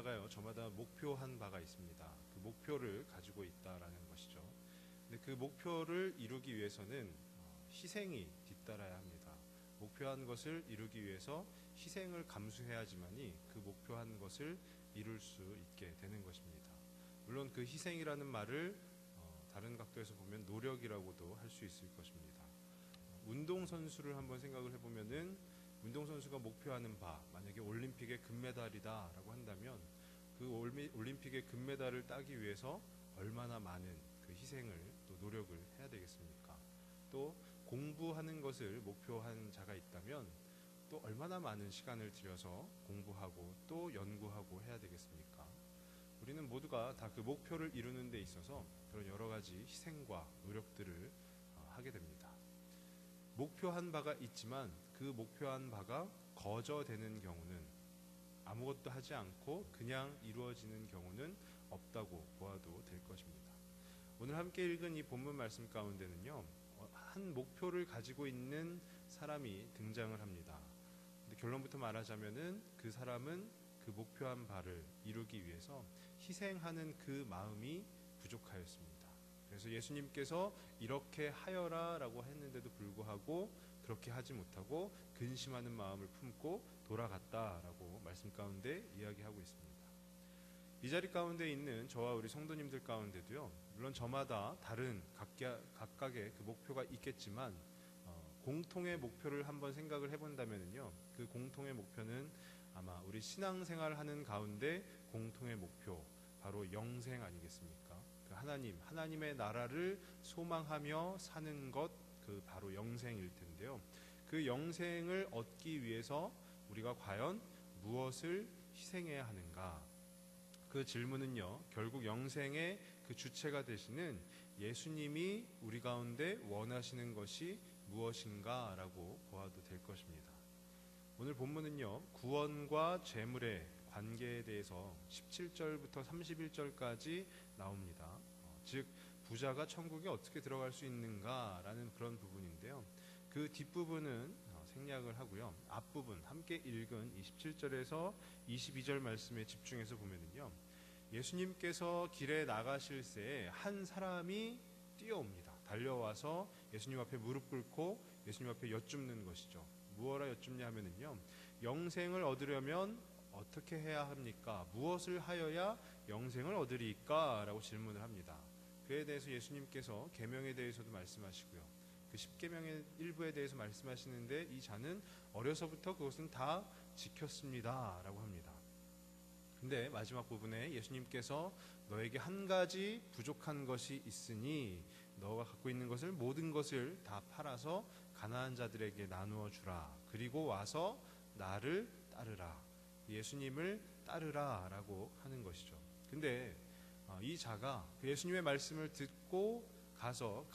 나아가요 저마다 목표한 바가 있습니다. 그 목표를 가지고 있다라는 것이죠. 근데 그 목표를 이루기 위해서는 희생이 뒤따라야 합니다. 목표한 것을 이루기 위해서 희생을 감수해야지만이 그 목표한 것을 이룰 수 있게 되는 것입니다. 물론 그 희생이라는 말을 다른 각도에서 보면 노력이라고도 할 수 있을 것입니다. 운동선수를 한번 생각을 해보면은 운동선수가 목표하는 바, 만약에 올림픽의 금메달이다라고 한다면 그 올림픽의 금메달을 따기 위해서 얼마나 많은 그 희생을 또 노력을 해야 되겠습니까? 또 공부하는 것을 목표한 자가 있다면 또 얼마나 많은 시간을 들여서 공부하고 또 연구하고 해야 되겠습니까? 우리는 모두가 다 그 목표를 이루는 데 있어서 그런 여러 가지 희생과 노력들을 하게 됩니다. 목표한 바가 있지만 그 목표한 바가 거저되는 경우는, 아무것도 하지 않고 그냥 이루어지는 경우는 없다고 보아도 될 것입니다. 오늘 함께 읽은 이 본문 말씀 가운데는요, 한 목표를 가지고 있는 사람이 등장을 합니다. 근데 결론부터 말하자면은 그 사람은 그 목표한 바를 이루기 위해서 희생하는 그 마음이 부족하였습니다. 그래서 예수님께서 이렇게 하여라 라고 했는데도 불구하고 그렇게 하지 못하고 근심하는 마음을 품고 돌아갔다라고 말씀 가운데 이야기하고 있습니다. 이 자리 가운데 있는 저와 우리 성도님들 가운데도요, 물론 저마다 다른 각각의 그 목표가 있겠지만 공통의 목표를 한번 생각을 해본다면요, 그 공통의 목표는 아마 우리 신앙생활 하는 가운데 공통의 목표, 바로 영생 아니겠습니까? 그 하나님의 나라를 소망하며 사는 것, 그 바로 영생일 텐데요. 그 영생을 얻기 위해서 우리가 과연 무엇을 희생해야 하는가? 그 질문은요, 결국 영생의 그 주체가 되시는 예수님이 우리 가운데 원하시는 것이 무엇인가 라고 보아도 될 것입니다. 오늘 본문은요, 구원과 재물의 관계에 대해서 17절부터 31절까지 나옵니다. 즉 부자가 천국에 어떻게 들어갈 수 있는가라는 그런 부분인데요. 그 뒷부분은 생략을 하고요, 앞부분 함께 읽은 27절에서 22절 말씀에 집중해서 보면은요, 예수님께서 길에 나가실 새에 한 사람이 뛰어옵니다. 달려와서 예수님 앞에 무릎 꿇고 예수님 앞에 여쭙는 것이죠. 무엇라 여쭙냐 하면은요, 영생을 얻으려면 어떻게 해야 합니까? 무엇을 하여야 영생을 얻으리까? 라고 질문을 합니다. 그에 대해서 예수님께서 계명에 대해서도 말씀하시고요, 그 10계명의 일부에 대해서 말씀하시는데 이 자는 어려서부터 그것은 다 지켰습니다 라고 합니다. 근데 마지막 부분에 예수님께서 너에게 한 가지 부족한 것이 있으니 너가 갖고 있는 것을, 모든 것을 다 팔아서 가난한 자들에게 나누어 주라. 그리고 와서 나를 따르라. 예수님을 따르라 라고 하는 것이죠. 근데 이 자가 그 예수님의 말씀을 듣고 가서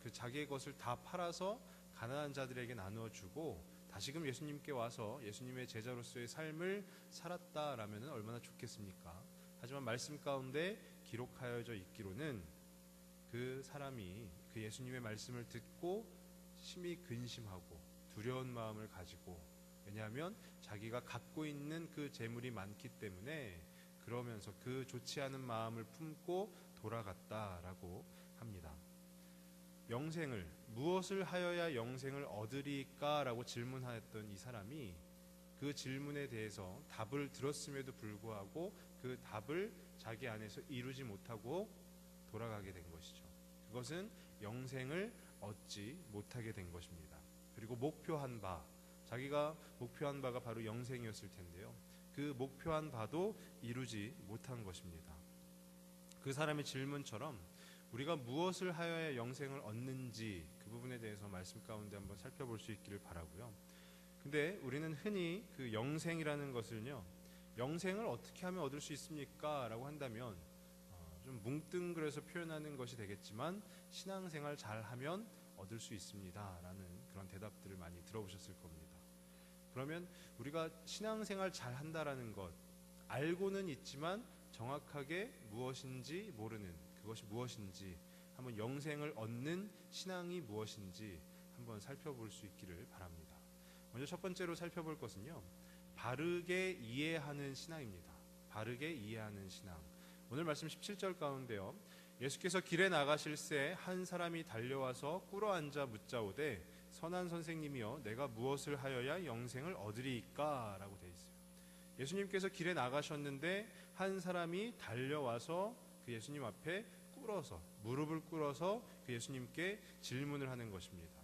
그 자기의 것을 다 팔아서 가난한 자들에게 나누어 주고 다시금 예수님께 와서 예수님의 제자로서의 삶을 살았다라면 얼마나 좋겠습니까? 하지만 말씀 가운데 기록하여져 있기로는 그 사람이 그 예수님의 말씀을 듣고 심히 근심하고 두려운 마음을 가지고, 왜냐하면 자기가 갖고 있는 그 재물이 많기 때문에 그러면서 그 좋지 않은 마음을 품고 돌아갔다라고 합니다. 영생을, 무엇을 하여야 영생을 얻으리까? 라고 질문하였던 이 사람이 그 질문에 대해서 답을 들었음에도 불구하고 그 답을 자기 안에서 이루지 못하고 돌아가게 된 것이죠. 그것은 영생을 얻지 못하게 된 것입니다. 그리고 목표한 바, 자기가 목표한 바가 바로 영생이었을 텐데요, 그 목표한 바도 이루지 못한 것입니다. 그 사람의 질문처럼 우리가 무엇을 하여야 영생을 얻는지 그 부분에 대해서 말씀 가운데 한번 살펴볼 수 있기를 바라고요. 근데 우리는 흔히 그 영생이라는 것을요, 영생을 어떻게 하면 얻을 수 있습니까? 라고 한다면 좀 뭉뚱그려서 표현하는 것이 되겠지만 신앙생활 잘하면 얻을 수 있습니다 라는 그런 대답들을 많이 들어보셨을 겁니다. 그러면 우리가 신앙생활 잘한다라는 것, 알고는 있지만 정확하게 무엇인지 모르는, 그것이 무엇인지, 한번 영생을 얻는 신앙이 무엇인지 한번 살펴볼 수 있기를 바랍니다. 먼저 첫 번째로 살펴볼 것은요, 바르게 이해하는 신앙입니다. 바르게 이해하는 신앙. 오늘 말씀 17절 가운데요, 예수께서 길에 나가실새 한 사람이 달려와서 꿇어앉아 묻자오되 선한 선생님이여 내가 무엇을 하여야 영생을 얻으리이까? 라고 되어 있어요. 예수님께서 길에 나가셨는데 한 사람이 달려와서 그 예수님 앞에 무릎을 꿇어서 그 예수님께 질문을 하는 것입니다.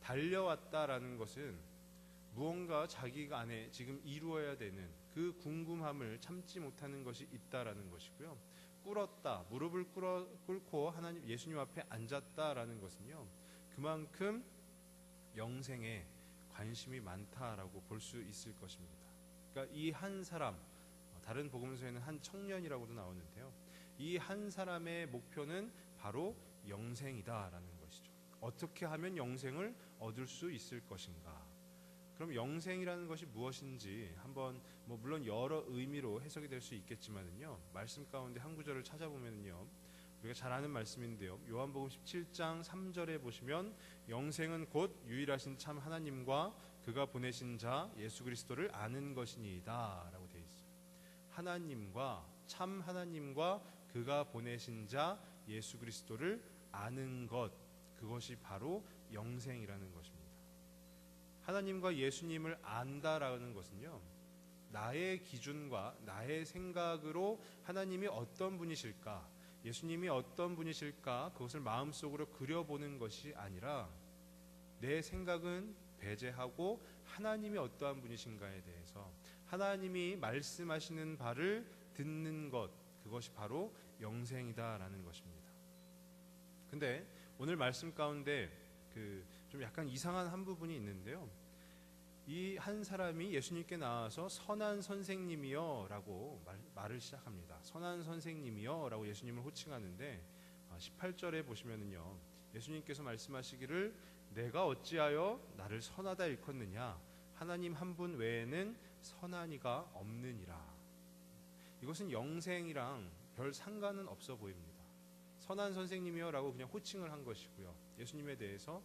달려왔다라는 것은 무언가 자기가 안에 지금 이루어야 되는 그 궁금함을 참지 못하는 것이 있다라는 것이고요. 무릎을 꿇고 하나님 예수님 앞에 앉았다라는 것은요, 그만큼 영생에 관심이 많다라고 볼 수 있을 것입니다. 그러니까 이 한 사람, 다른 복음서에는 한 청년이라고도 나오는데요, 이 한 사람의 목표는 바로 영생이다라는 것이죠. 어떻게 하면 영생을 얻을 수 있을 것인가? 그럼 영생이라는 것이 무엇인지 한번 물론 여러 의미로 해석이 될 수 있겠지만은요, 말씀 가운데 한 구절을 찾아보면요, 우리가 잘 아는 말씀인데요, 요한복음 17장 3절에 보시면 영생은 곧 유일하신 참 하나님과 그가 보내신 자 예수 그리스도를 아는 것이니이다 라고 되어 있어요. 참 하나님과 그가 보내신 자 예수 그리스도를 아는 것, 그것이 바로 영생이라는 것입니다. 하나님과 예수님을 안다라는 것은요, 나의 기준과 나의 생각으로 하나님이 어떤 분이실까, 예수님이 어떤 분이실까, 그것을 마음속으로 그려보는 것이 아니라 내 생각은 배제하고 하나님이 어떠한 분이신가에 대해서 하나님이 말씀하시는 바를 듣는 것, 그것이 바로 영생이다라는 것입니다. 근데 오늘 말씀 가운데 좀 약간 이상한 한 부분이 있는데요, 이 한 사람이 예수님께 나와서 선한 선생님이여 라고 말을 시작합니다. 선한 선생님이여 라고 예수님을 호칭하는데 18절에 보시면은요, 예수님께서 말씀하시기를 내가 어찌하여 나를 선하다 일컫느냐, 하나님 한 분 외에는 선한 이가 없느니라. 이것은 영생이랑 별 상관은 없어 보입니다. 선한 선생님이여 라고 그냥 호칭을 한 것이고요, 예수님에 대해서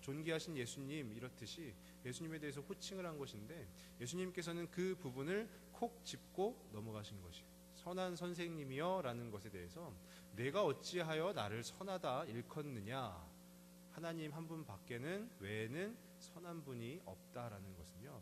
존귀하신 예수님 이렇듯이 예수님에 대해서 호칭을 한 것인데, 예수님께서는 그 부분을 콕 짚고 넘어가신 것이에요. 선한 선생님이여 라는 것에 대해서 내가 어찌하여 나를 선하다 일컫느냐, 하나님 한 분 밖에는 외에는 선한 분이 없다라는 것은요,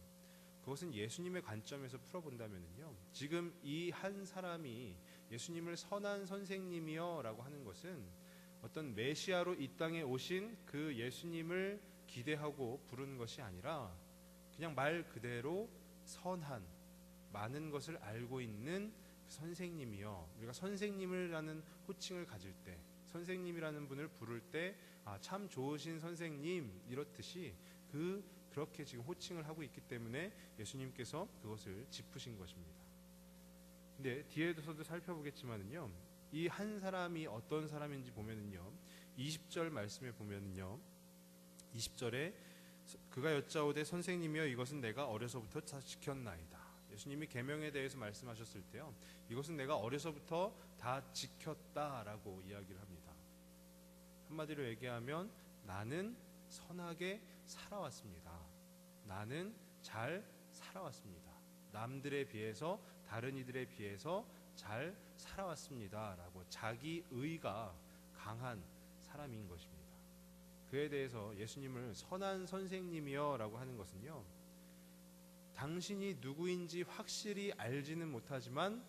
그것은 예수님의 관점에서 풀어본다면요, 지금 이 한 사람이 예수님을 선한 선생님이여 라고 하는 것은 어떤 메시아로 이 땅에 오신 그 예수님을 기대하고 부르는 것이 아니라 그냥 말 그대로 선한, 많은 것을 알고 있는 선생님이요, 우리가 선생님이라는 호칭을 가질 때, 선생님이라는 분을 부를 때 참 좋으신 선생님 이렇듯이 그렇게 지금 호칭을 하고 있기 때문에 예수님께서 그것을 짚으신 것입니다. 근데 뒤에서도 살펴보겠지만은요, 이 한 사람이 어떤 사람인지 보면은요, 20절 말씀에 보면은요, 20절에 그가 여짜오되 선생님이여 이것은 내가 어려서부터 다 지켰나이다. 예수님이 계명에 대해서 말씀하셨을 때요, 이것은 내가 어려서부터 다 지켰다라고 이야기를 합니다. 한마디로 얘기하면 나는 선하게 살아왔습니다. 나는 잘 살아왔습니다. 남들에 비해서, 다른 이들에 비해서 잘 살아왔습니다 라고 자기 의가 강한 사람인 것입니다. 그에 대해서 예수님을 선한 선생님이여 라고 하는 것은요, 당신이 누구인지 확실히 알지는 못하지만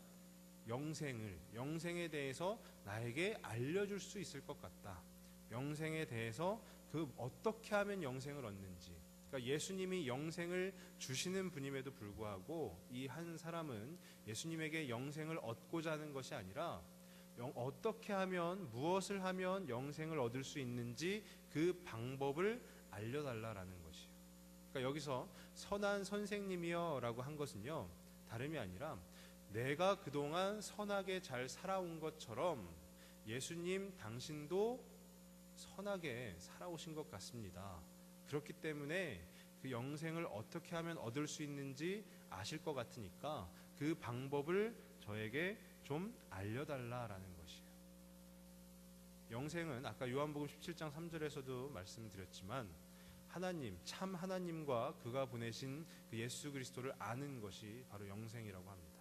영생에 대해서 나에게 알려줄 수 있을 것 같다. 영생에 대해서 어떻게 하면 영생을 얻는지, 그러니까 예수님이 영생을 주시는 분임에도 불구하고 이 한 사람은 예수님에게 영생을 얻고자 하는 것이 아니라 어떻게 하면, 무엇을 하면 영생을 얻을 수 있는지 그 방법을 알려달라라는 것이에요. 그러니까 여기서 선한 선생님이여 라고 한 것은요, 다름이 아니라 내가 그동안 선하게 잘 살아온 것처럼 예수님 당신도 선하게 살아오신 것 같습니다. 그렇기 때문에 그 영생을 어떻게 하면 얻을 수 있는지 아실 것 같으니까 그 방법을 저에게 좀 알려달라라는 것이에요. 영생은 아까 요한복음 17장 3절에서도 말씀드렸지만 참 하나님과 그가 보내신 그 예수 그리스도를 아는 것이 바로 영생이라고 합니다.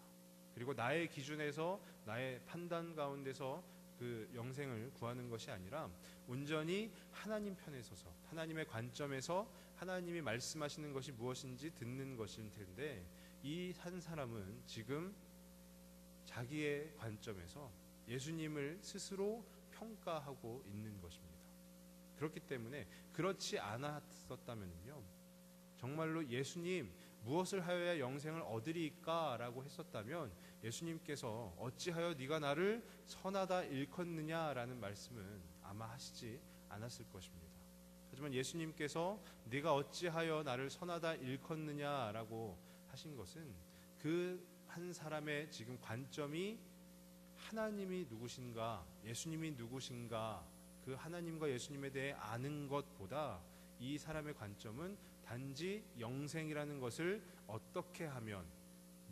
그리고 그리고 나의 기준에서 나의 판단 가운데서 그 영생을 구하는 것이 아니라 온전히 하나님 편에 서서 하나님의 관점에서 하나님이 말씀하시는 것이 무엇인지 듣는 것일 텐데, 이 한 사람은 지금 자기의 관점에서 예수님을 스스로 평가하고 있는 것입니다. 그렇기 때문에 그렇지 않았었다면요, 정말로 예수님 무엇을 하여야 영생을 얻으리까 라고 했었다면 예수님께서 어찌하여 네가 나를 선하다 일컫느냐라는 말씀은 아마 하시지 않았을 것입니다. 하지만 예수님께서 네가 어찌하여 나를 선하다 일컫느냐라고 하신 것은 그 한 사람의 지금 관점이 하나님이 누구신가, 예수님이 누구신가, 그 하나님과 예수님에 대해 아는 것보다 이 사람의 관점은 단지 영생이라는 것을 어떻게 하면,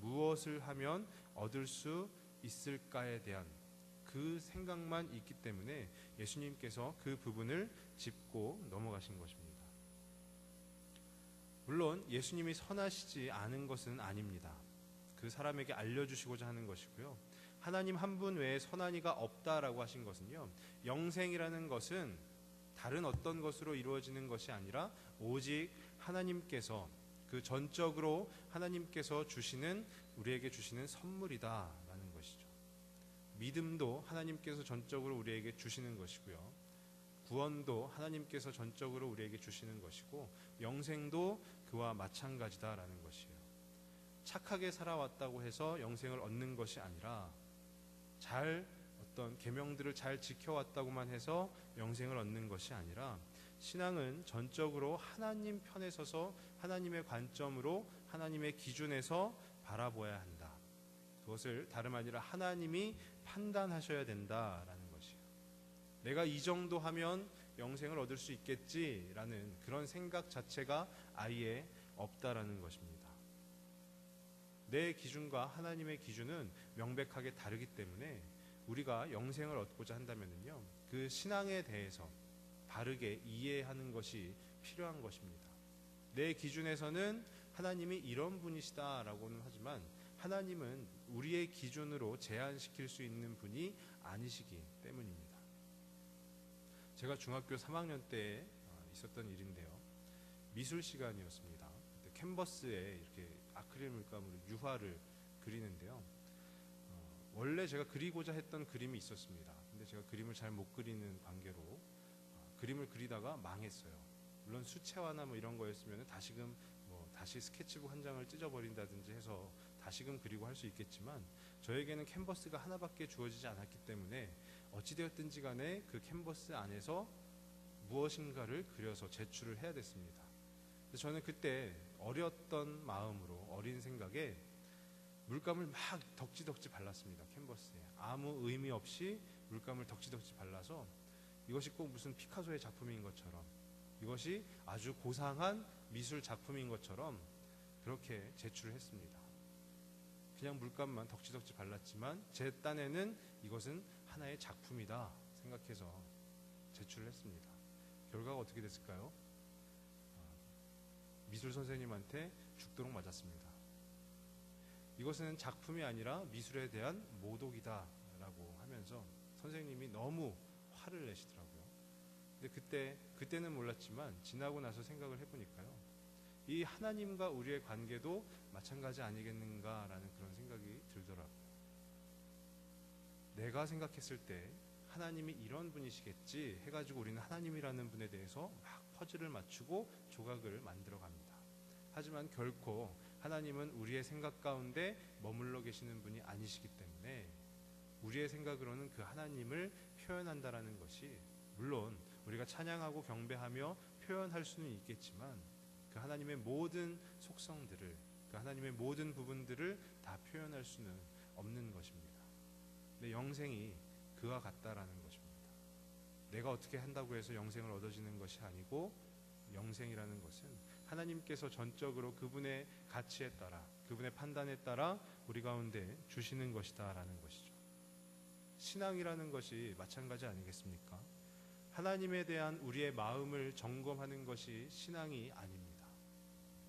무엇을 하면 얻을 수 있을까에 대한 그 생각만 있기 때문에 예수님께서 그 부분을 짚고 넘어가신 것입니다. 물론 예수님이 선하시지 않은 것은 아닙니다. 그 사람에게 알려주시고자 하는 것이고요. 하나님 한 분 외에 선한 이가 없다라고 하신 것은요, 영생이라는 것은 다른 어떤 것으로 이루어지는 것이 아니라 오직 하나님께서 그 전적으로 하나님께서 주시는, 우리에게 주시는 선물이다라는 것이죠. 믿음도 하나님께서 전적으로 우리에게 주시는 것이고요, 구원도 하나님께서 전적으로 우리에게 주시는 것이고, 영생도 그와 마찬가지다라는 것이에요. 착하게 살아왔다고 해서 영생을 얻는 것이 아니라 어떤 계명들을 잘 지켜왔다고만 해서 영생을 얻는 것이 아니라, 신앙은 전적으로 하나님 편에 서서 하나님의 관점으로 하나님의 기준에서 바라보아야 한다. 그것을 다름 아니라 하나님이 판단하셔야 된다라는 것이에요. 내가 이 정도 하면 영생을 얻을 수 있겠지라는 그런 생각 자체가 아예 없다라는 것입니다. 내 기준과 하나님의 기준은 명백하게 다르기 때문에 우리가 영생을 얻고자 한다면요, 그 신앙에 대해서 바르게 이해하는 것이 필요한 것입니다. 내 기준에서는 하나님이 이런 분이시다라고는 하지만 하나님은 우리의 기준으로 제한시킬 수 있는 분이 아니시기 때문입니다. 제가 중학교 3학년 때 있었던 일인데요, 미술 시간이었습니다. 그때 캔버스에 이렇게 아크릴 물감으로 유화를 그리는데요, 원래 제가 그리고자 했던 그림이 있었습니다. 근데 제가 그림을 잘 못 그리는 관계로 그림을 그리다가 망했어요. 물론 수채화나 뭐 이런 거였으면 다시금 다시 스케치북 한 장을 찢어버린다든지 해서 다시금 그리고 할 수 있겠지만, 저에게는 캔버스가 하나밖에 주어지지 않았기 때문에 어찌되었든지 간에 그 캔버스 안에서 무엇인가를 그려서 제출을 해야 됐습니다. 저는 그때 어렸던 마음으로, 어린 생각에 물감을 막 덕지덕지 발랐습니다. 캔버스에 아무 의미 없이 물감을 덕지덕지 발라서 이것이 꼭 무슨 피카소의 작품인 것처럼, 이것이 아주 고상한 미술 작품인 것처럼 그렇게 제출을 했습니다. 그냥 물감만 덕지덕지 발랐지만 제 딴에는 이것은 하나의 작품이다 생각해서 제출을 했습니다. 결과가 어떻게 됐을까요? 미술 선생님한테 죽도록 맞았습니다. 이것은 작품이 아니라 미술에 대한 모독이다 라고 하면서 선생님이 너무 화를 내시더라고요. 근데 그때는 몰랐지만 지나고 나서 생각을 해보니까요, 이 하나님과 우리의 관계도 마찬가지 아니겠는가라는 그런 생각이 들더라고요. 내가 생각했을 때 하나님이 이런 분이시겠지 해가지고 우리는 하나님이라는 분에 대해서 막 퍼즐을 맞추고 조각을 만들어 갑니다. 하지만 결코 하나님은 우리의 생각 가운데 머물러 계시는 분이 아니시기 때문에 우리의 생각으로는 그 하나님을 표현한다라는 것이, 물론 우리가 찬양하고 경배하며 표현할 수는 있겠지만 그 하나님의 모든 속성들을, 그 하나님의 모든 부분들을 다 표현할 수는 없는 것입니다. 근데 영생이 그와 같다라는 것입니다. 내가 어떻게 한다고 해서 영생을 얻어지는 것이 아니고, 영생이라는 것은 하나님께서 전적으로 그분의 가치에 따라, 그분의 판단에 따라 우리 가운데 주시는 것이다라는 것이죠. 신앙이라는 것이 마찬가지 아니겠습니까? 하나님에 대한 우리의 마음을 점검하는 것이 신앙이 아닙니다.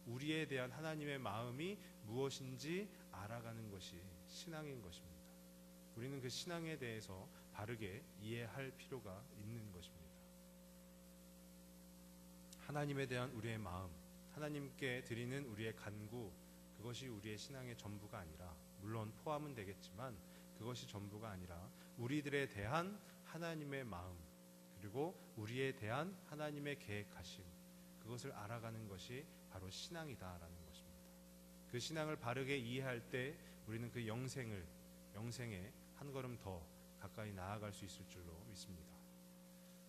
우리에 대한 하나님의 마음이 무엇인지 알아가는 것이 신앙인 것입니다. 우리는 그 신앙에 대해서 바르게 이해할 필요가 있는 것입니다. 하나님에 대한 우리의 마음, 하나님께 드리는 우리의 간구, 그것이 우리의 신앙의 전부가 아니라, 물론 포함은 되겠지만 그것이 전부가 아니라 우리들에 대한 하나님의 마음, 그리고 우리에 대한 하나님의 계획하심, 그것을 알아가는 것이 바로 신앙이다라는 것입니다. 그 신앙을 바르게 이해할 때 우리는 그 영생에 한 걸음 더 가까이 나아갈 수 있을 줄로 믿습니다.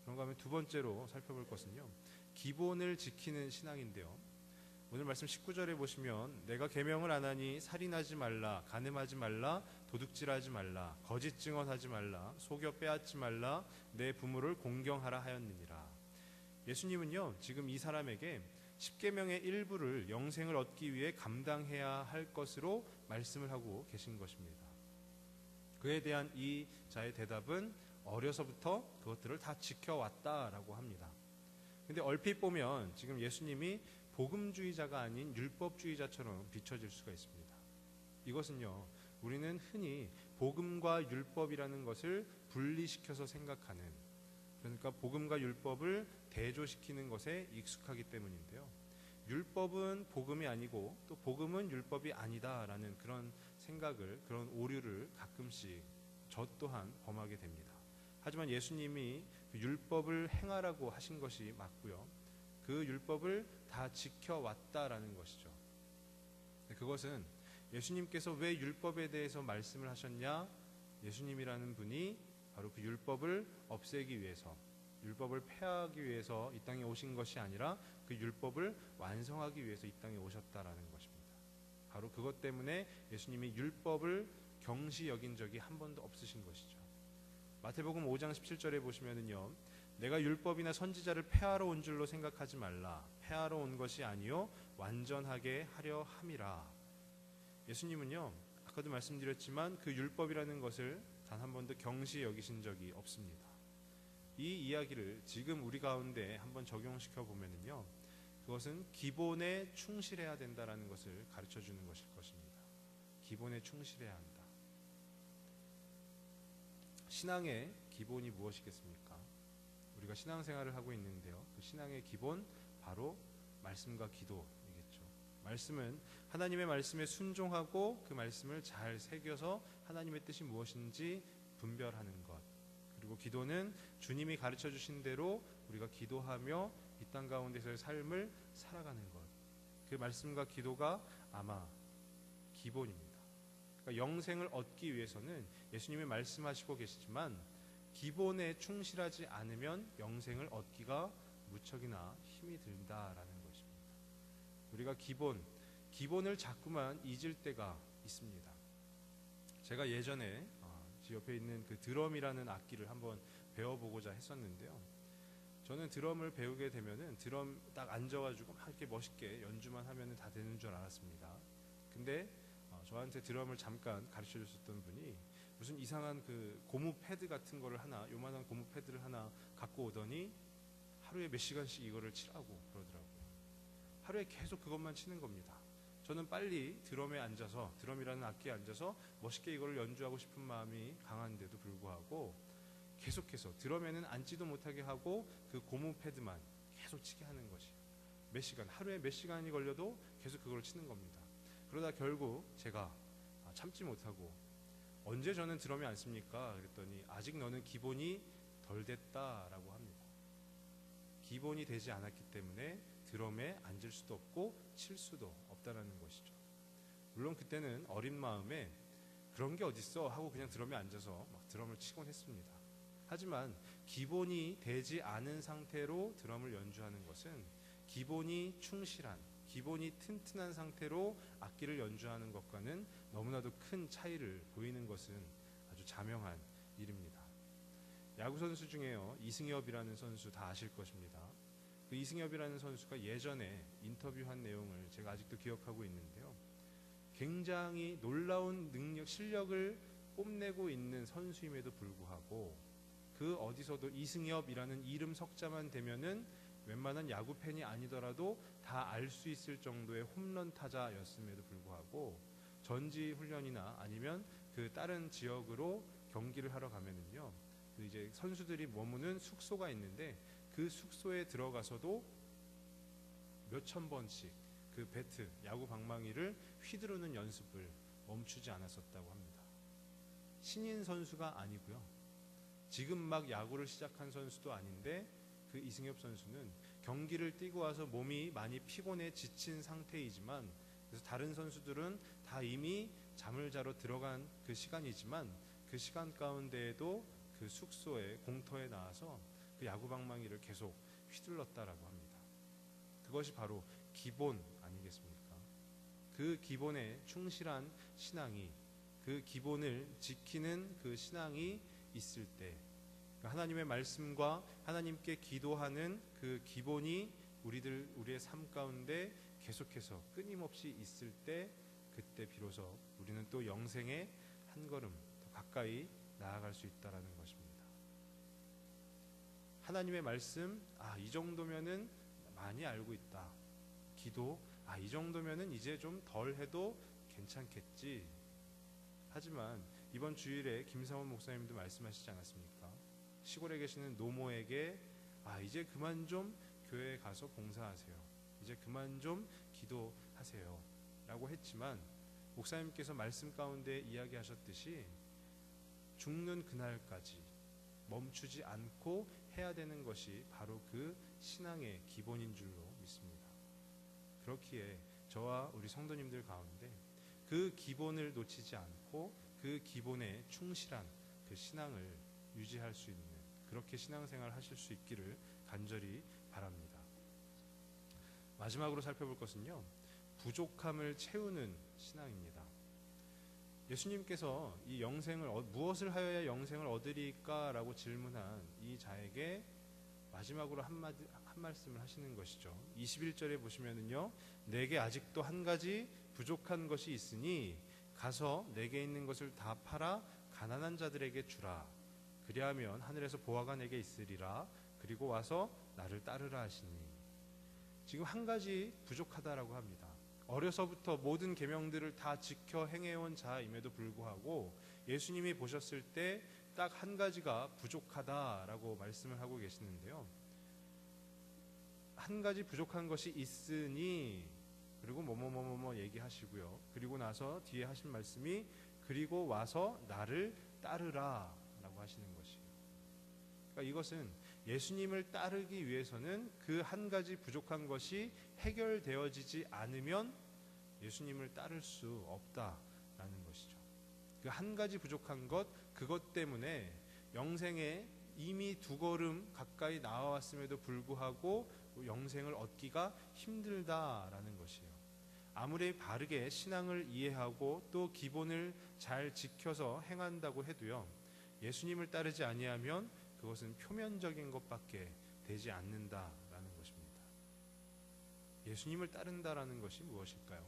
그런가 하면 두 번째로 살펴볼 것은요, 기본을 지키는 신앙인데요. 오늘 말씀 19절에 보시면 내가 계명을 안 하니 살인하지 말라, 간음하지 말라, 도둑질하지 말라, 거짓 증언하지 말라, 속여 빼앗지 말라, 내 부모를 공경하라 하였느니라. 예수님은요, 지금 이 사람에게 10계명의 일부를 영생을 얻기 위해 감당해야 할 것으로 말씀을 하고 계신 것입니다. 그에 대한 이 자의 대답은 어려서부터 그것들을 다 지켜왔다라고 합니다. 근데 얼핏 보면 지금 예수님이 복음주의자가 아닌 율법주의자처럼 비춰질 수가 있습니다. 이것은요, 우리는 흔히 복음과 율법이라는 것을 분리시켜서 생각하는, 그러니까 복음과 율법을 대조시키는 것에 익숙하기 때문인데요. 율법은 복음이 아니고 또 복음은 율법이 아니다라는 그런 생각을, 그런 오류를 가끔씩 저 또한 범하게 됩니다. 하지만 예수님이 그 율법을 행하라고 하신 것이 맞고요, 그 율법을 다 지켜왔다라는 것이죠. 그것은 예수님께서 왜 율법에 대해서 말씀을 하셨냐? 예수님이라는 분이 바로 그 율법을 없애기 위해서, 율법을 폐하기 위해서 이 땅에 오신 것이 아니라 그 율법을 완성하기 위해서 이 땅에 오셨다라는 것입니다. 바로 그것 때문에 예수님이 율법을 경시 여긴 적이 한 번도 없으신 것이죠. 마태복음 5장 17절에 보시면은요, 내가 율법이나 선지자를 폐하러 온 줄로 생각하지 말라. 폐하러 온 것이 아니요 완전하게 하려 함이라. 예수님은요, 아까도 말씀드렸지만 그 율법이라는 것을 단 한 번도 경시 여기신 적이 없습니다. 이 이야기를 지금 우리 가운데 한번 적용시켜 보면은요, 그것은 기본에 충실해야 된다라는 것을 가르쳐 주는 것일 것입니다. 기본에 충실해야 한다. 신앙의 기본이 무엇이겠습니까? 우리가 신앙생활을 하고 있는데요, 그 신앙의 기본 바로 말씀과 기도이겠죠. 말씀은 하나님의 말씀에 순종하고 그 말씀을 잘 새겨서 하나님의 뜻이 무엇인지 분별하는 것, 그리고 기도는 주님이 가르쳐 주신 대로 우리가 기도하며 이 땅 가운데서의 삶을 살아가는 것, 그 말씀과 기도가 아마 기본입니다. 그러니까 영생을 얻기 위해서는 예수님이 말씀하시고 계시지만 기본에 충실하지 않으면 영생을 얻기가 무척이나 힘이 든다라는 것입니다. 우리가 기본을 자꾸만 잊을 때가 있습니다. 제가 예전에 옆에 있는 그 드럼이라는 악기를 한번 배워보고자 했었는데요. 저는 드럼을 배우게 되면은 드럼 딱 앉아가지고 막 이렇게 멋있게 연주만 하면은 다 되는 줄 알았습니다. 근데 저한테 드럼을 잠깐 가르쳐 줬었던 분이 무슨 이상한 그 고무 패드 같은 거를 하나, 요만한 고무 패드를 하나 갖고 오더니 하루에 몇 시간씩 이거를 치라고 그러더라고요. 하루에 계속 그것만 치는 겁니다. 저는 빨리 드럼에 앉아서, 드럼이라는 악기에 앉아서 멋있게 이거를 연주하고 싶은 마음이 강한데도 불구하고 계속해서 드럼에는 앉지도 못하게 하고 그 고무 패드만 계속 치게 하는 것이 몇 시간, 하루에 몇 시간이 걸려도 계속 그걸 치는 겁니다. 그러다 결국 제가 참지 못하고 언제 저는 드럼에 앉습니까? 그랬더니 아직 너는 기본이 덜 됐다라고 합니다. 기본이 되지 않았기 때문에 드럼에 앉을 수도 없고 칠 수도 없다라는 것이죠. 물론 그때는 어린 마음에 그런 게 어딨어 하고 그냥 드럼에 앉아서 막 드럼을 치곤 했습니다. 하지만 기본이 되지 않은 상태로 드럼을 연주하는 것은 기본이 충실한, 기본이 튼튼한 상태로 악기를 연주하는 것과는 너무나도 큰 차이를 보이는 것은 아주 자명한 일입니다. 야구 선수 중에요, 이승엽이라는 선수 다 아실 것입니다. 그 이승엽이라는 선수가 예전에 인터뷰한 내용을 제가 아직도 기억하고 있는데요. 굉장히 놀라운 능력, 실력을 뽐내고 있는 선수임에도 불구하고 그 어디서도 이승엽이라는 이름 석자만 되면은 웬만한 야구 팬이 아니더라도 다 알 수 있을 정도의 홈런 타자였음에도 불구하고 전지 훈련이나 아니면 그 다른 지역으로 경기를 하러 가면은요, 그 이제 선수들이 머무는 숙소가 있는데 그 숙소에 들어가서도 몇천 번씩 그 배트, 야구 방망이를 휘두르는 연습을 멈추지 않았었다고 합니다. 신인 선수가 아니고요. 지금 막 야구를 시작한 선수도 아닌데 그 이승엽 선수는 경기를 뛰고 와서 몸이 많이 피곤해 지친 상태이지만, 그래서 다른 선수들은 다 이미 잠을 자러 들어간 그 시간이지만 그 시간 가운데에도 그 숙소에 공터에 나와서 그 야구 방망이를 계속 휘둘렀다라고 합니다. 그것이 바로 기본 아니겠습니까? 그 기본에 충실한 신앙이, 그 기본을 지키는 그 신앙이 있을 때, 하나님의 말씀과 하나님께 기도하는 그 기본이 우리의 삶 가운데 계속해서 끊임없이 있을 때, 그때 비로소 우리는 또 영생의 한 걸음 더 가까이 나아갈 수 있다라는 것입니다. 하나님의 말씀, 이 정도면은 많이 알고 있다. 기도, 이 정도면은 이제 좀 덜 해도 괜찮겠지. 하지만 이번 주일에 김상원 목사님도 말씀하시지 않았습니까? 시골에 계시는 노모에게 이제 그만 좀 교회에 가서 봉사하세요. 이제 그만 좀 기도하세요. 라고 했지만 목사님께서 말씀 가운데 이야기하셨듯이 죽는 그날까지 멈추지 않고 해야 되는 것이 바로 그 신앙의 기본인 줄로 믿습니다. 그렇기에 저와 우리 성도님들 가운데 그 기본을 놓치지 않고 그 기본에 충실한 그 신앙을 유지할 수 있는, 그렇게 신앙생활 하실 수 있기를 간절히 바랍니다. 마지막으로 살펴볼 것은요, 부족함을 채우는 신앙입니다. 예수님께서 이 영생을 무엇을 하여야 영생을 얻으리까라고 질문한 이 자에게 마지막으로 한 말씀을 하시는 것이죠. 21절에 보시면은요, 내게 아직도 한 가지 부족한 것이 있으니 가서 내게 있는 것을 다 팔아 가난한 자들에게 주라. 그리하면 하늘에서 보화가 내게 있으리라. 그리고 와서 나를 따르라 하시니. 지금 한 가지 부족하다라고 합니다. 어려서부터 모든 계명들을 다 지켜 행해온 자임에도 불구하고 예수님이 보셨을 때 딱 한 가지가 부족하다라고 말씀을 하고 계시는데요. 한 가지 부족한 것이 있으니, 그리고 뭐뭐뭐뭐 얘기하시고요. 그리고 나서 뒤에 하신 말씀이 그리고 와서 나를 따르라 라고 하시는 것이에요. 그러니까 이것은 예수님을 따르기 위해서는 그 한 가지 부족한 것이 해결되어지지 않으면 예수님을 따를 수 없다라는 것이죠. 그 한 가지 부족한 것, 그것 때문에 영생에 이미 두 걸음 가까이 나와왔음에도 불구하고 영생을 얻기가 힘들다라는 것이에요. 아무리 바르게 신앙을 이해하고 또 기본을 잘 지켜서 행한다고 해도요, 예수님을 따르지 아니하면 그것은 표면적인 것밖에 되지 않는다라는 것입니다. 예수님을 따른다라는 것이 무엇일까요?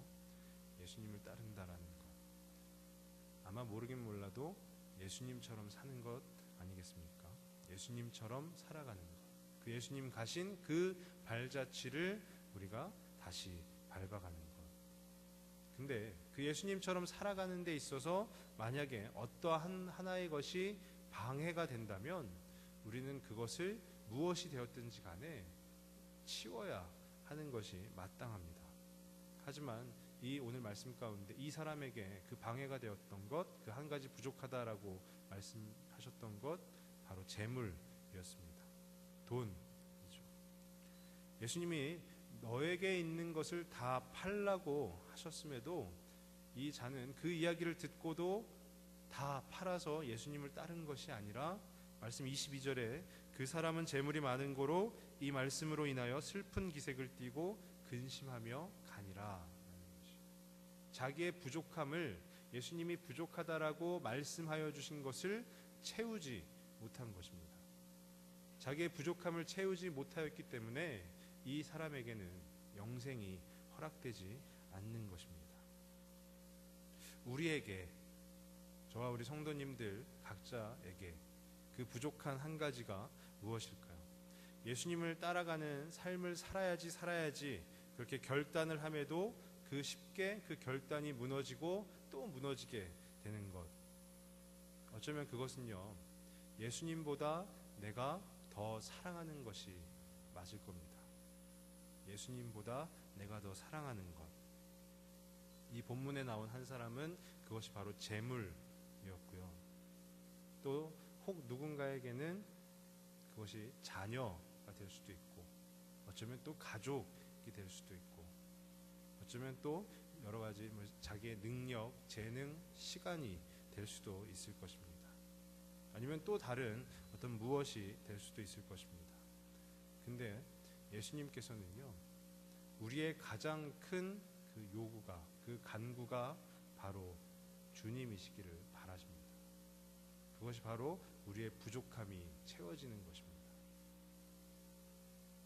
예수님을 따른다라는 것, 아마 모르긴 몰라도 예수님처럼 사는 것 아니겠습니까? 예수님처럼 살아가는 것, 그 예수님 가신 그 발자취를 우리가 다시 밟아가는 것. 근데 그 예수님처럼 살아가는 데 있어서 만약에 어떠한 하나의 것이 방해가 된다면 우리는 그것을 무엇이 되었든지 간에 치워야 하는 것이 마땅합니다. 하지만 이 오늘 말씀 가운데 이 사람에게 그 방해가 되었던 것, 그 한 가지 부족하다라고 말씀하셨던 것, 바로 재물이었습니다. 돈이죠. 예수님이 너에게 있는 것을 다 팔라고 하셨음에도 이 자는 그 이야기를 듣고도 다 팔아서 예수님을 따른 것이 아니라 말씀 22절에 그 사람은 재물이 많은 고로 이 말씀으로 인하여 슬픈 기색을 띠고 근심하며 가니라. 자기의 부족함을 예수님이 부족하다라고 말씀하여 주신 것을 채우지 못한 것입니다. 자기의 부족함을 채우지 못하였기 때문에 이 사람에게는 영생이 허락되지 않는 것입니다. 우리에게, 저와 우리 성도님들 각자에게 그 부족한 한 가지가 무엇일까요? 예수님을 따라가는 삶을 살아야지 그렇게 결단을 함에도 그 쉽게 그 결단이 무너지고 또 무너지게 되는 것, 어쩌면 그것은요, 예수님보다 내가 더 사랑하는 것이 맞을 겁니다. 예수님보다 내가 더 사랑하는 것. 이 본문에 나온 한 사람은 그것이 바로 재물이었고요. 또 혹 누군가에게는 그것이 자녀가 될 수도 있고, 어쩌면 또 가족이 될 수도 있고, 어쩌면 또 여러 가지 자기의 능력, 재능, 시간이 될 수도 있을 것입니다. 아니면 또 다른 어떤 무엇이 될 수도 있을 것입니다. 근데 예수님께서는요, 우리의 가장 큰 그 요구가, 그 간구가 바로 주님이시기를 바라십니다. 그것이 바로 우리의 부족함이 채워지는 것입니다.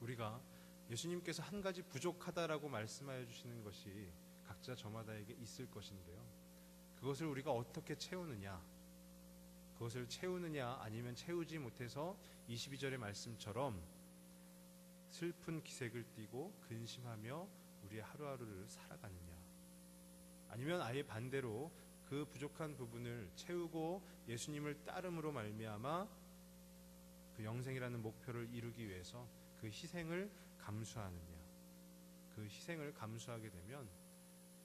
우리가 예수님께서 한 가지 부족하다라고 말씀하여 주시는 것이 각자 저마다에게 있을 것인데요, 그것을 우리가 어떻게 채우느냐, 그것을 채우느냐 아니면 채우지 못해서 22절의 말씀처럼 슬픈 기색을 띠고 근심하며 우리의 하루하루를 살아가느냐, 아니면 아예 반대로 그 부족한 부분을 채우고 예수님을 따름으로 말미암아 그 영생이라는 목표를 이루기 위해서 그 희생을 감수하느냐. 그 희생을 감수하게 되면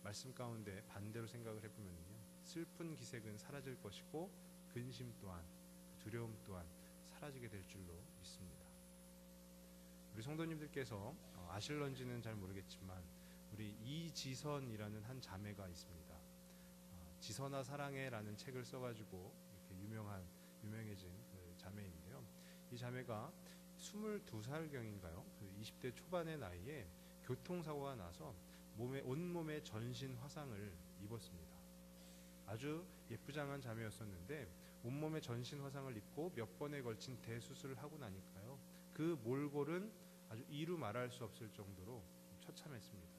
말씀 가운데 반대로 생각을 해보면요, 슬픈 기색은 사라질 것이고 근심 또한, 두려움 또한 사라지게 될 줄로 믿습니다. 우리 성도님들께서 아실런지는 잘 모르겠지만 우리 이지선이라는 한 자매가 있습니다. 지선아 사랑해라는 책을 써가지고 이렇게 유명해진 그 자매인데요. 이 자매가 22살경인가요? 그 20대 초반의 나이에 교통사고가 나서 온몸에 전신 화상을 입었습니다. 아주 예쁘장한 자매였었는데 온몸에 전신 화상을 입고 몇 번에 걸친 대수술을 하고 나니까요, 그 몰골은 아주 이루 말할 수 없을 정도로 처참했습니다.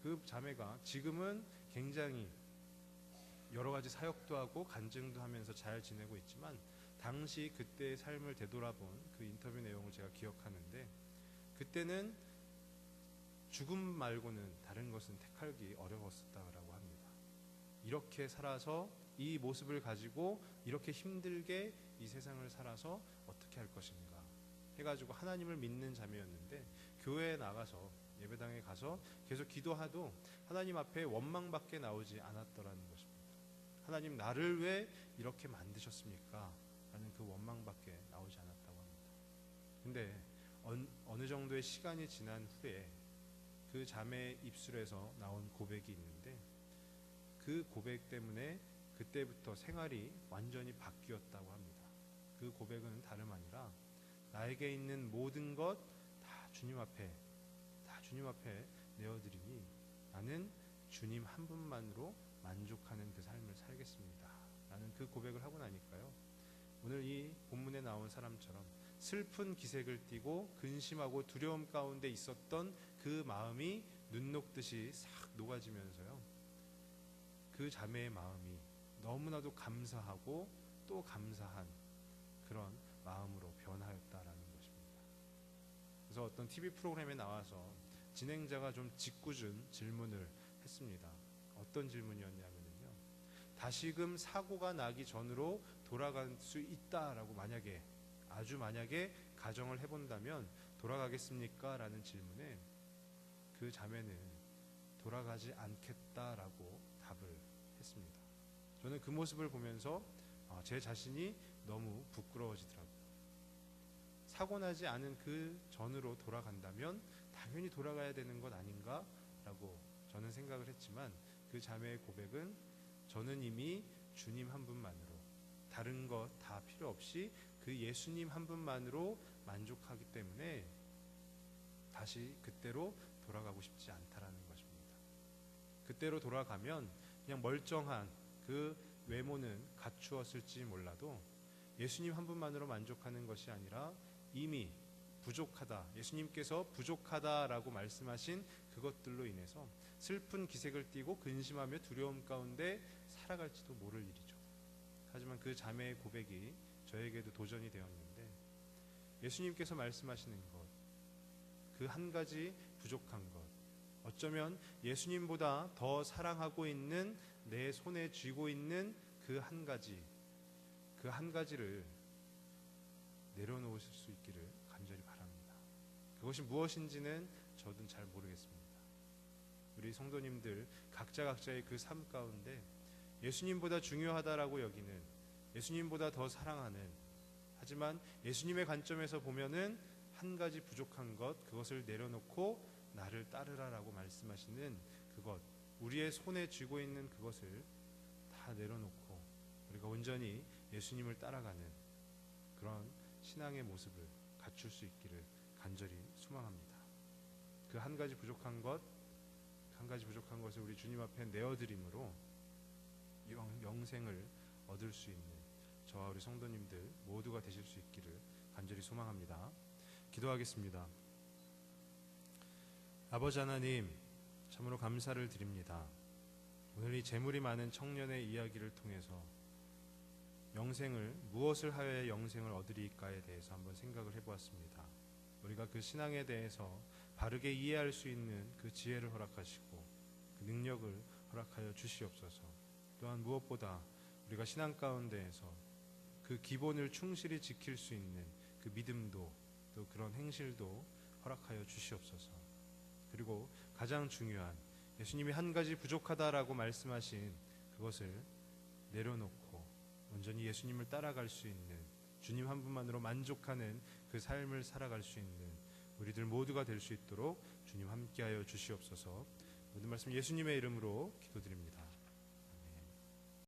그 자매가 지금은 굉장히 여러 가지 사역도 하고 간증도 하면서 잘 지내고 있지만, 당시 그때의 삶을 되돌아본 그 인터뷰 내용을 제가 기억하는데, 그때는 죽음 말고는 다른 것은 택하기 어려웠었다고 합니다. 이렇게 살아서 이 모습을 가지고 이렇게 힘들게 이 세상을 살아서 어떻게 할 것인가 해가지고 하나님을 믿는 자매였는데, 교회에 나가서 예배당에 가서 계속 기도하도 하나님 앞에 원망밖에 나오지 않았더라는 것입니다. 하나님, 나를 왜 이렇게 만드셨습니까? 라는 그 원망밖에 나오지 않았다고 합니다. 근데 어느 정도의 시간이 지난 후에 그 자매의 입술에서 나온 고백이 있는데, 그 고백 때문에 그때부터 생활이 완전히 바뀌었다고 합니다. 그 고백은 다름 아니라 나에게 있는 모든 것 다 주님 앞에 내어드리니 나는 주님 한 분만으로 만족하는 그 삶을 살겠습니다 라는 그 고백을 하고 나니까요, 오늘 이 본문에 나온 사람처럼 슬픈 기색을 띠고 근심하고 두려움 가운데 있었던 그 마음이 눈 녹듯이 싹 녹아지면서요, 그 자매의 마음이 너무나도 감사하고 또 감사한 그런 마음으로 변하였다라는 것입니다. 그래서 어떤 TV 프로그램에 나와서 진행자가 좀 짓궂은 질문을 했습니다. 어떤 질문이었냐면요, 다시금 사고가 나기 전으로 돌아갈 수 있다라고 만약에 가정을 해본다면 돌아가겠습니까? 라는 질문에 그 자매는 돌아가지 않겠다라고 답을 했습니다. 저는 그 모습을 보면서 제 자신이 너무 부끄러워지더라고요. 사고 나지 않은 그 전으로 돌아간다면 당연히 돌아가야 되는 것 아닌가라고 저는 생각을 했지만, 그 자매의 고백은 저는 이미 주님 한 분만으로, 다른 것 다 필요 없이 그 예수님 한 분만으로 만족하기 때문에 다시 그때로 돌아가고 싶지 않다라는 것입니다. 그때로 돌아가면 그냥 멀쩡한 그 외모는 갖추었을지 몰라도 예수님 한 분만으로 만족하는 것이 아니라 이미 부족하다, 예수님께서 부족하다라고 말씀하신 그것들로 인해서 슬픈 기색을 띠고 근심하며 두려움 가운데 살아갈지도 모를 일이죠. 하지만 그 자매의 고백이 저에게도 도전이 되었는데, 예수님께서 말씀하시는 것, 그 한 가지 부족한 것, 어쩌면 예수님보다 더 사랑하고 있는 내 손에 쥐고 있는 그 한 가지, 그 한 가지를 내려놓으실 수 있기를 간절히 바랍니다. 그것이 무엇인지는 저도 잘 모르겠습니다. 우리 성도님들 각자의 그 삶 가운데 예수님보다 중요하다라고 여기는, 예수님보다 더 사랑하는, 하지만 예수님의 관점에서 보면은 한 가지 부족한 것, 그것을 내려놓고 나를 따르라라고 말씀하시는 그것, 우리의 손에 쥐고 있는 그것을 다 내려놓고 우리가 온전히 예수님을 따라가는 그런 신앙의 모습을 갖출 수 있기를 간절히 소망합니다. 그 한 가지 부족한 것, 한 가지 부족한 것을 우리 주님 앞에 내어드림으로 영생을 얻을 수 있는 저와 우리 성도님들 모두가 되실 수 있기를 간절히 소망합니다. 기도하겠습니다. 아버지 하나님, 참으로 감사를 드립니다. 오늘 이 재물이 많은 청년의 이야기를 통해서 영생을, 무엇을 하여야 영생을 얻으리까에 대해서 한번 생각을 해보았습니다. 우리가 그 신앙에 대해서 바르게 이해할 수 있는 그 지혜를 허락하시고 그 능력을 허락하여 주시옵소서. 또한 무엇보다 우리가 신앙 가운데에서 그 기본을 충실히 지킬 수 있는 그 믿음도, 또 그런 행실도 허락하여 주시옵소서. 그리고 가장 중요한 예수님이 한 가지 부족하다라고 말씀하신 그것을 내려놓고 온전히 예수님을 따라갈 수 있는, 주님 한 분만으로 만족하는 그 삶을 살아갈 수 있는 우리들 모두가 될 수 있도록 주님 함께하여 주시옵소서. 모든 말씀 예수님의 이름으로 기도드립니다.